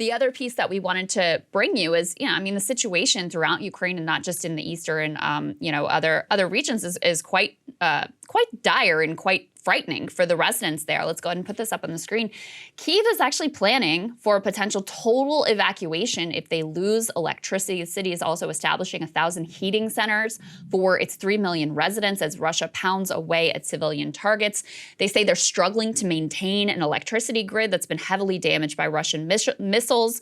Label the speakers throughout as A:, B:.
A: The other piece that we wanted to bring you is, I mean, the situation throughout Ukraine and not just in the eastern, other regions is quite dire and quite frightening for the residents there. Let's go ahead and put this up on the screen. Kyiv is actually planning for a potential total evacuation if they lose electricity. The city is also establishing 1,000 heating centers for its 3 million residents as Russia pounds away at civilian targets. They say they're struggling to maintain an electricity grid that's been heavily damaged by Russian missiles.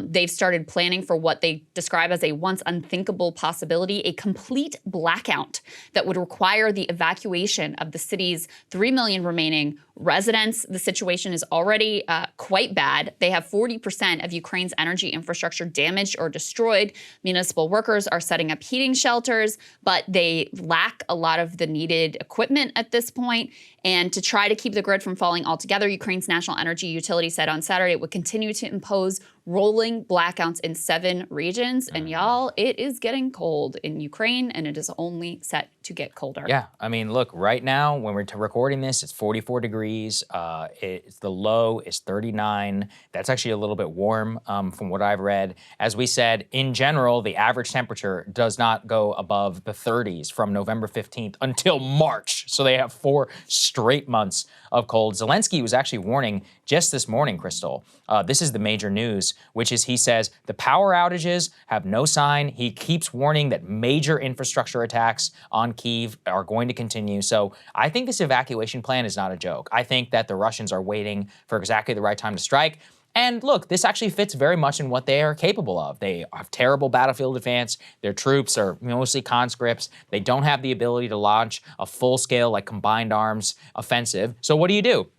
A: They've started planning for what they describe as a once unthinkable possibility, a complete blackout that would require the evacuation of the city's 3 million remaining residents. The situation is already quite bad. They have 40% of Ukraine's energy infrastructure damaged or destroyed. Municipal workers are setting up heating shelters, but they lack a lot of the needed equipment at this point. And to try to keep the grid from falling altogether, Ukraine's national energy utility said on Saturday it would continue to impose rolling blackouts in 7 regions. And y'all, it is getting cold in Ukraine, and it is only set to get colder.
B: Yeah, I mean, look, right now when we're recording this, it's 44 degrees. The low is 39. That's actually a little bit warm from what I've read. As we said, in general, the average temperature does not go above the 30s from November 15th until March. So they have 4 straight months of cold. Zelensky was actually warning just this morning, Krystal. This is the major news, which is he says the power outages have no sign. He keeps warning that major infrastructure attacks on Kyiv are going to continue. So I think this evacuation plan is not a joke. I think that the Russians are waiting for exactly the right time to strike. And look, this actually fits very much in what they are capable of. They have terrible battlefield advance. Their troops are mostly conscripts. They don't have the ability to launch a full-scale, like, combined arms offensive. So what do?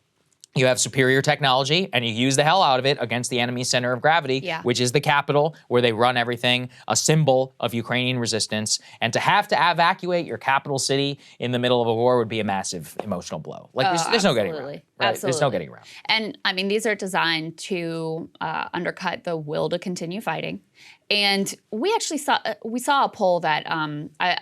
B: You have superior technology, and you use the hell out of it against the enemy's center of gravity, which is the capital, where they run everything, a symbol of Ukrainian resistance. And to have to evacuate your capital city in the middle of a war would be a massive emotional blow. Like, there's no getting around. Right?
A: Absolutely.
B: There's no getting around.
A: And, I mean, these are designed to undercut the will to continue fighting. And we actually saw a poll that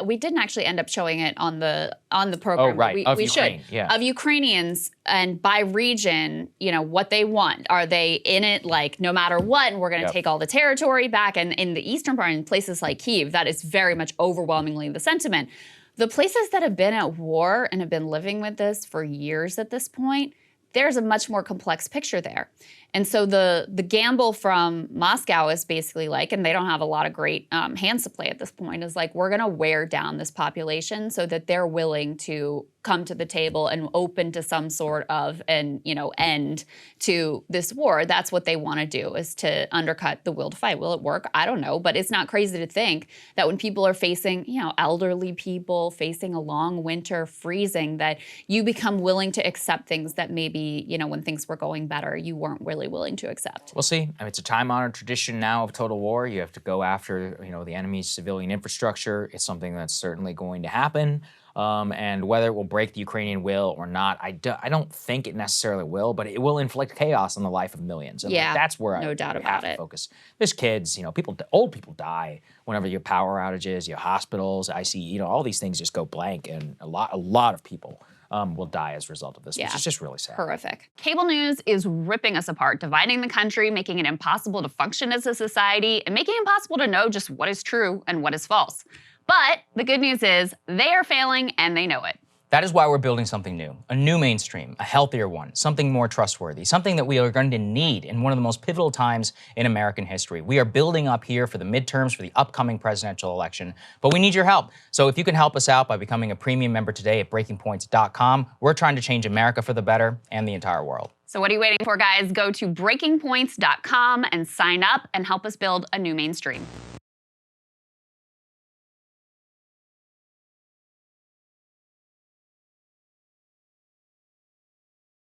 A: we didn't actually end up showing it on the program.
B: Oh, right.
A: We should. Yeah. Of Ukrainians, and by region, what they want. Are they in it like no matter what, and we're going to take all the territory back? And in the eastern part, in places like Kyiv, that is very much overwhelmingly the sentiment. The places that have been at war and have been living with this for years at this point, there's a much more complex picture there. And so the gamble from Moscow is basically like, and they don't have a lot of great hands to play at this point, is like, we're going to wear down this population so that they're willing to come to the table and open to some sort of end to this war. That's what they want to do, is to undercut the will to fight. Will it work? I don't know, but it's not crazy to think that when people are facing, elderly people facing a long winter, freezing, that you become willing to accept things that maybe, when things were going better, you weren't really willing to accept.
B: We'll see. I mean, it's a time-honored tradition now of total war. You have to go after, the enemy's civilian infrastructure. It's something that's certainly going to happen. And whether it will break the Ukrainian will or not, I don't think it necessarily will, but it will inflict chaos on the life of millions. And that's where I have to focus. There's kids, old people die whenever you have power outages, you have hospitals, ICU, all these things just go blank, and a lot of people will die as a result of this, which is just really sad.
A: Horrific. Cable news is ripping us apart, dividing the country, making it impossible to function as a society, and making it impossible to know just what is true and what is false. But the good news is they are failing, and they know it.
C: That is why we're building something new, a new mainstream, a healthier one, something more trustworthy, something that we are going to need in one of the most pivotal times in American history. We are building up here for the midterms, for the upcoming presidential election, but we need your help. So if you can help us out by becoming a premium member today at breakingpoints.com, we're trying to change America for the better and the entire world.
A: So what are you waiting for, guys? Go to breakingpoints.com and sign up and help us build a new mainstream.